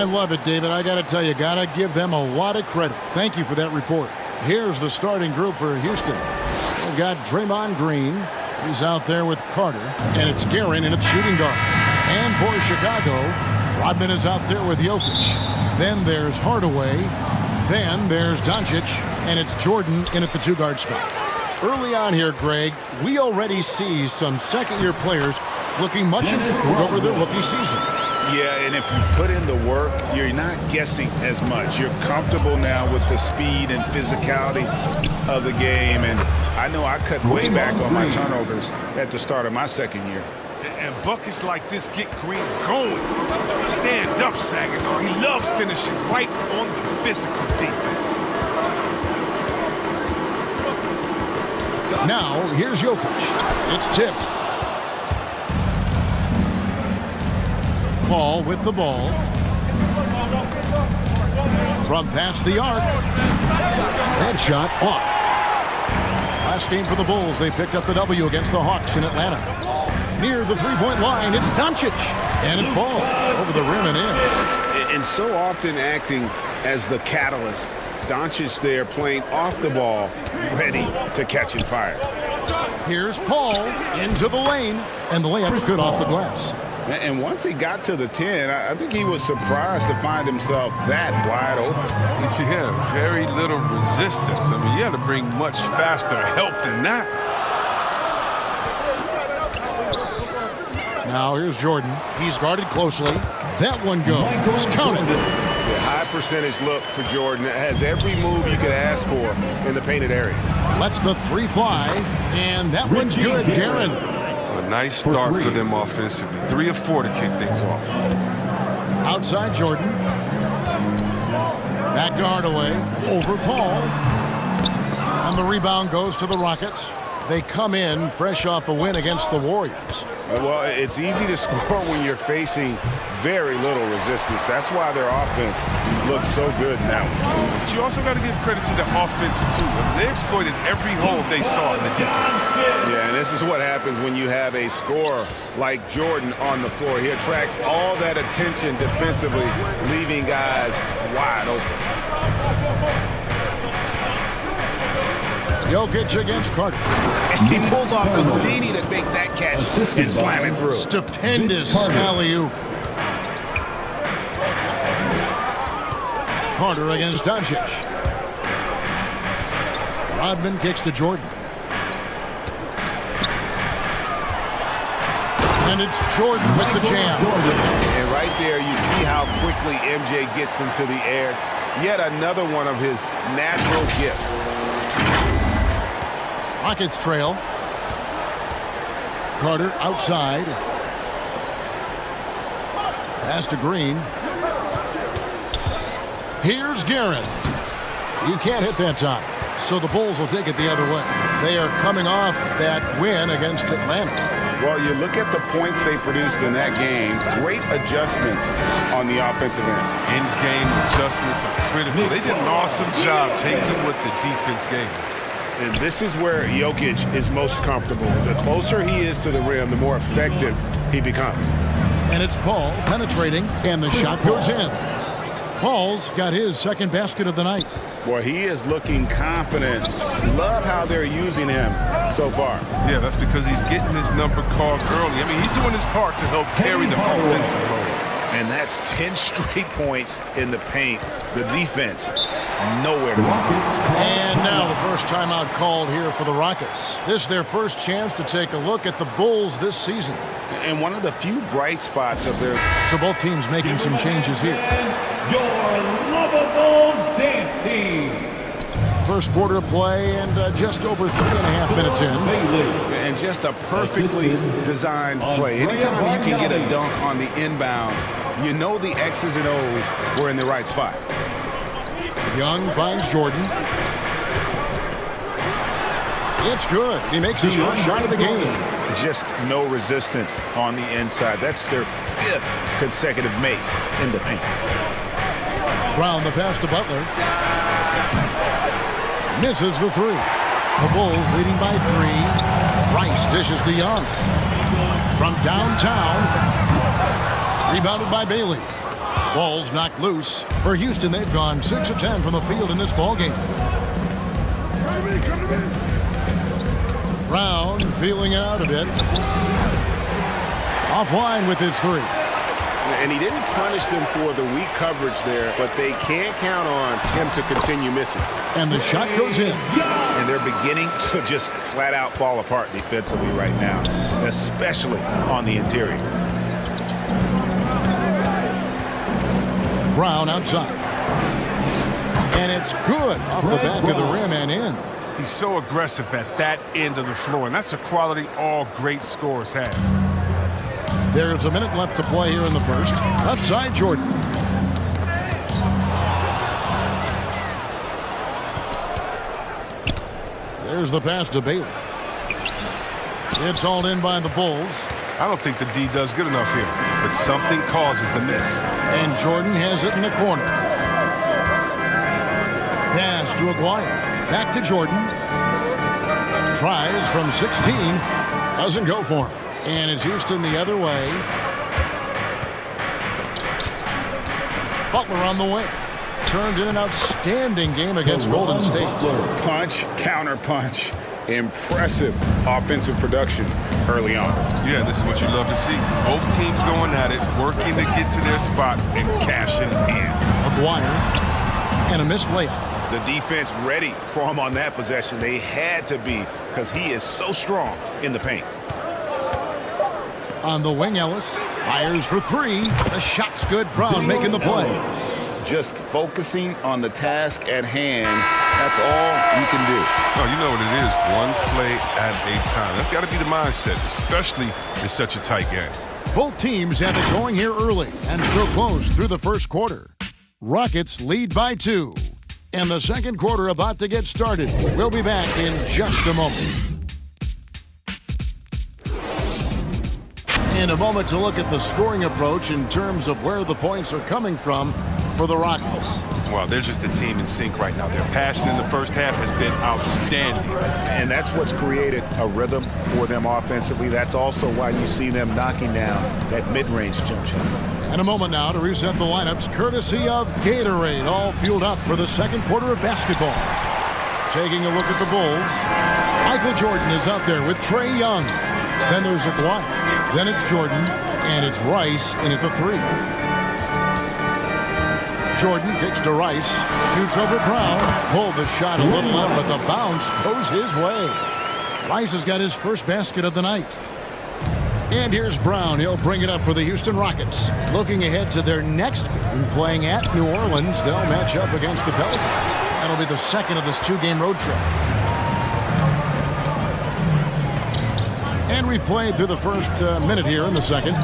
I love it, David. I got to tell you, got to give them a lot of credit. Thank you for that report. Here's the starting group for Houston. We've got Draymond Green. He's out there with Carter. And it's Guerin in at shooting guard. And for Chicago, Rodman is out there with Jokic. Then there's Hardaway. Then there's Doncic. And it's Jordan in at the two-guard spot. Early on here, Greg, we already see some second-year players looking much improved over their rookie seasons. Yeah, and if you put in the work, you're not guessing as much. You're comfortable now with the speed and physicality of the game. And I know I cut way back on my turnovers at the start of my second year. And buckets like this get Green going. Stand up, Saginaw. He loves finishing right on the physical defense. Now, here's Jokic. It's tipped. Paul with the ball. From past the arc. Headshot off. Last game for the Bulls, they picked up the W against the Hawks in Atlanta. Near the three-point line, it's Doncic. And it falls over the rim and in. And so often acting as the catalyst. Doncic there playing off the ball, ready to catch and fire. Here's Paul into the lane, and the layup's good off the glass. And once he got to the 10, I think he was surprised to find himself that wide open. Yeah, very little resistance. I mean, you had to bring much faster help than that. Now here's Jordan. He's guarded closely. That one goes. Counted. High percentage look for Jordan. It has every move you could ask for in the painted area. Lets the three fly, and that one's good, Guerin. A nice start for them offensively. 3 of 4 to kick things off. Outside Jordan. Back to Hardaway. Over Paul. And the rebound goes to the Rockets. They come in fresh off a win against the Warriors. Well, it's easy to score when you're facing very little resistance. That's why their offense looks so good now. But you also got to give credit to the offense, too. They exploited every hole they saw in the defense. Yeah, and this is what happens when you have a scorer like Jordan on the floor. He attracts all that attention defensively, leaving guys wide open. Jokic against Carter. He pulls off the Houdini to make that catch and slam it through. Stupendous alley-oop. Carter against Doncic. Rodman kicks to Jordan. And it's Jordan with the jam. And right there, you see how quickly MJ gets into the air. Yet another one of his natural gifts. Rockets trail. Carter outside. Pass to Green. Here's Guerin. You can't hit that time. So the Bulls will take it the other way. They are coming off that win against Atlanta. Well, you look at the points they produced in that game. Great adjustments on the offensive end. In-game adjustments are critical. They did an awesome job taking what the defense gave them. And this is where Jokic is most comfortable. The closer he is to the rim, the more effective he becomes. And it's Paul penetrating, and the shot goes in. Paul's got his second basket of the night. Boy, he is looking confident. Love how they're using him so far. Yeah, that's because he's getting his number called early. I mean, he's doing his part to help carry the offensive load. And that's 10 straight points in the paint. The defense, nowhere to go. And now the first timeout called here for the Rockets. This is their first chance to take a look at the Bulls this season. And one of the few bright spots of their... So both teams making some changes here. Your lovable dance team. First quarter of play and just over 3.5 minutes in. And just a perfectly designed play. Anytime you can get a dunk on the inbounds, you know the X's and O's were in the right spot. Young finds Jordan. It's good. He makes his first shot of the game. Just no resistance on the inside. That's their 5th consecutive make in the paint. Brown the pass to Butler. Misses the three. The Bulls leading by 3. Rice dishes to Young. From downtown. Rebounded by Bailey. Ball's knocked loose. For Houston, they've gone 6 of 10 from the field in this ballgame. Brown feeling out a bit. Offline with his 3. And he didn't punish them for the weak coverage there, but they can't count on him to continue missing. And the shot goes in. And they're beginning to just flat out fall apart defensively right now, especially on the interior. Brown outside. And it's good off the back of the rim and in. He's so aggressive at that end of the floor, and that's a quality all great scorers have. There's a minute left to play here in the first. Left side, Jordan. There's the pass to Bailey. It's hauled in by the Bulls. I don't think the D does good enough here, but something causes the miss. And Jordan has it in the corner. Pass to Aguirre. Back to Jordan. Tries from 16. Doesn't go for him. And it's Houston the other way. Butler on the wing. Turned in an outstanding game against Golden State. Punch, counter punch. Impressive offensive production early on. Yeah, this is what you love to see. Both teams going at it, working to get to their spots and cashing in. Aguirre and a missed layup. The defense ready for him on that possession. They had to be because he is so strong in the paint. On the wing, Ellis fires for 3. The shot's good. Brown making the play. Just focusing on the task at hand. That's all you can do. No, you know what it is. One play at a time. That's got to be the mindset, especially in such a tight game. Both teams have it going here early and still close through the first quarter. Rockets lead by 2. And the second quarter about to get started. We'll be back in just a moment. In a moment to look at the scoring approach in terms of where the points are coming from for the Rockets. Well, they're just a team in sync right now. Their passing in the first half has been outstanding. And that's what's created a rhythm for them offensively. That's also why you see them knocking down that mid-range jump shot. And a moment now to reset the lineups courtesy of Gatorade, all fueled up for the second quarter of basketball. Taking a look at the Bulls, Michael Jordan is out there with Trae Young. Then there's Aguirre. Then it's Jordan, and it's Rice in at the 3. Jordan kicks to Rice, shoots over Brown, pulled the shot a little up, but the bounce goes his way. Rice has got his first basket of the night. And here's Brown. He'll bring it up for the Houston Rockets. Looking ahead to their next game, playing at New Orleans, they'll match up against the Pelicans. That'll be the second of this 2-game road trip. And we've played through the first minute here in the second.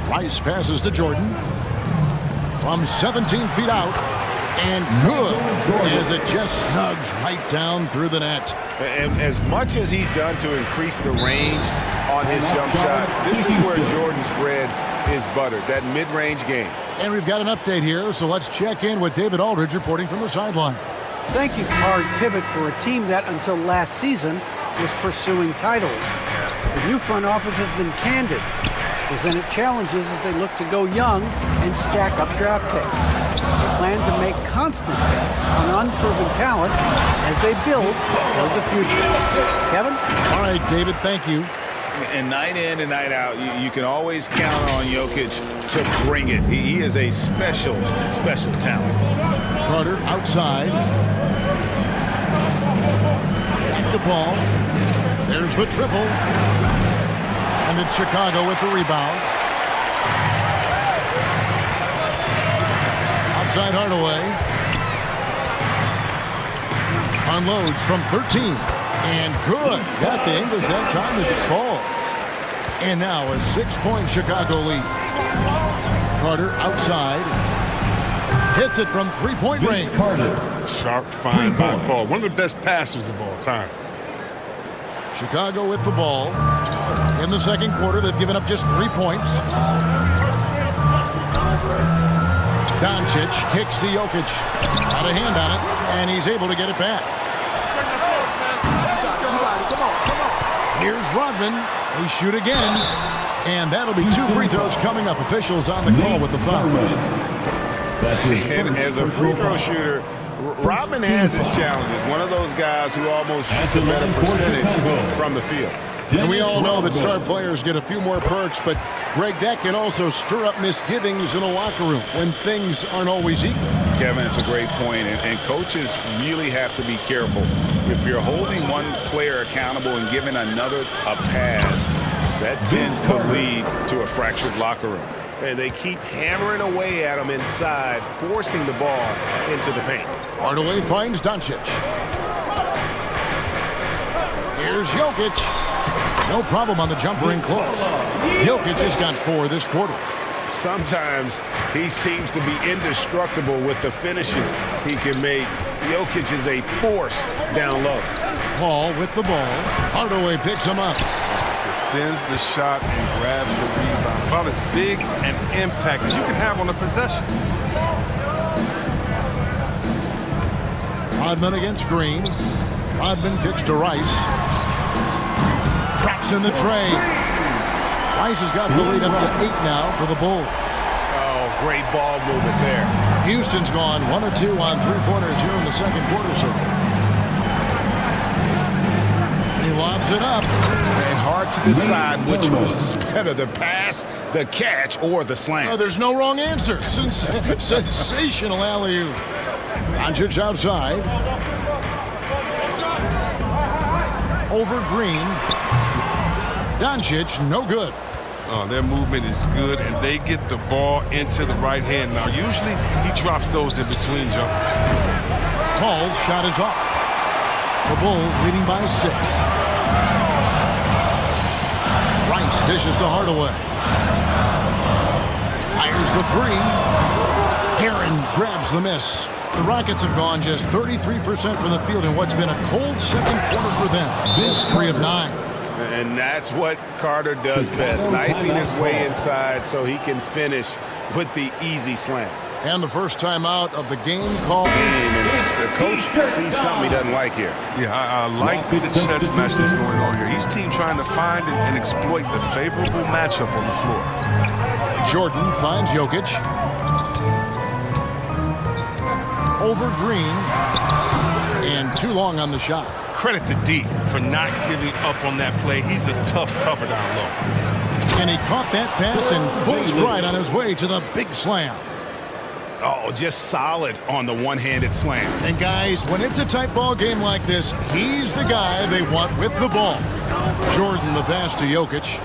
Rice passes to Jordan from 17 feet out. And good as it just snugs right down through the net. And as much as he's done to increase the range on his jump shot, this is where Jordan's bread is buttered, that mid-range game. And we've got an update here, so let's check in with David Aldridge reporting from the sideline. Thank you. Hard pivot for a team that until last season was pursuing titles. The new front office has been candid. It's presented challenges as they look to go young and stack up draft picks. They plan to make constant bets on unproven talent as they build toward the future. Kevin? All right, David, thank you. And night in and night out, you can always count on Jokic to bring it. He is a special, special talent. Carter outside. Back to Paul. There's the triple. And it's Chicago with the rebound. Outside Hardaway. Unloads from 13. And good. Got the English that time as it falls. And now a 6-point Chicago lead. Carter outside. Hits it from 3-point range. Sharp find by Paul. One of the best passers of all time. Chicago with the ball. In the second quarter, they've given up just 3 points. Doncic kicks to Jokic. Got a hand on it, and he's able to get it back. Here's Rodman. They shoot again, And that'll be 2 free throws coming up. Officials on the call with the foul. And as a free throw shooter, Rodman has his challenges. One of those guys who almost shoots a better percentage from the field. And we all know that star players get a few more perks, but, Greg, that can also stir up misgivings in a locker room when things aren't always equal. Kevin, it's a great point, and coaches really have to be careful. If you're holding one player accountable and giving another a pass, that tends to lead to a fractured locker room. And they keep hammering away at him inside, forcing the ball into the paint. Hardaway finds Doncic. Here's Jokic. No problem on the jumper in close. Jokic has got 4 this quarter. Sometimes he seems to be indestructible with the finishes he can make. Jokic is a force down low. Paul with the ball. Hardaway picks him up. Defends the shot and grabs the rebound. About as big an impact as you can have on a possession. Rodman against Green. Rodman kicks to Rice. Drops in the tray. Rice has got the lead up to 8 now for the Bulls. Oh, great ball movement there. Houston's gone 1 or 2 on 3-pointers here in the second quarter so far. He lobs it up. And hard to decide which was better, the pass, the catch, or the slam. Oh, there's no wrong answer. Sensational alley-oop. Doncic outside. Over Green. Doncic, no good. Oh, their movement is good, and they get the ball into the right hand. Now, usually he drops those in between jumpers. Paul's shot is off. The Bulls leading by 6. Rice dishes to Hardaway. Fires the 3. Aaron grabs the miss. The Rockets have gone just 33% from the field in what's been a cold second quarter for them. This 3 of 9. And that's what Carter does best, knifing his way inside so he can finish with the easy slam. And the first time out of the game called. And the coach sees something he doesn't like here. Yeah, I like the chess match that's going on here. Each team trying to find and exploit the favorable matchup on the floor. Jordan finds Jokic. Over Green. And too long on the shot. Credit to D for not giving up on that play. He's a tough cover down low. And he caught that pass in full stride on his way to the big slam. Oh, just solid on the one-handed slam. And guys, when it's a tight ball game like this, he's the guy they want with the ball. Jordan the pass to Jokic.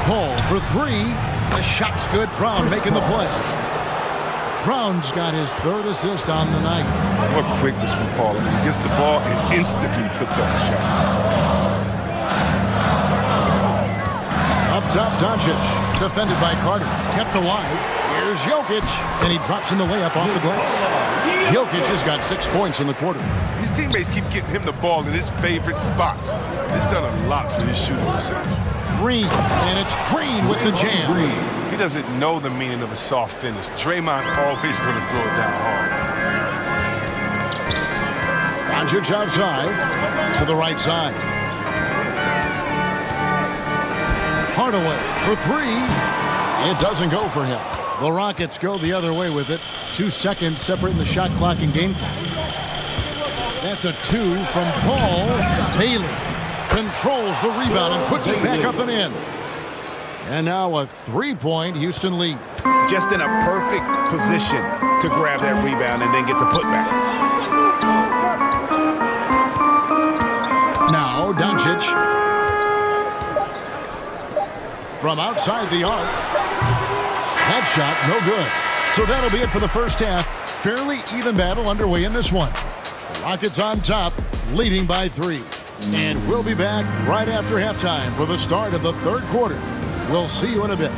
Paul for 3. The shot's good. Brown making the play. Brown's got his 3rd assist on the night. What quickness from Paul. He gets the ball and instantly puts up a shot. Up top, Doncic. Defended by Carter. Kept alive. Here's Jokic. And he drops in the layup off the glass. Jokic has got 6 points in the quarter. His teammates keep getting him the ball in his favorite spots. He's done a lot for his shooting percentage. Green. And it's Green with the jam. He doesn't know the meaning of a soft finish. Draymond's always going to throw it down hard. Doncic outside to the right side. Hardaway for 3. It doesn't go for him. The Rockets go the other way with it. 2 seconds separating the shot clock and game clock. That's a 2 from Paul. Bailey controls the rebound and puts it back up and in. And now a 3-point Houston lead. Just in a perfect position to grab that rebound and then get the putback. Now Doncic. From outside the arc. That shot, no good. So that'll be it for the first half. Fairly even battle underway in this one. The Rockets on top, leading by 3. And we'll be back right after halftime for the start of the 3rd quarter. We'll see you in a bit.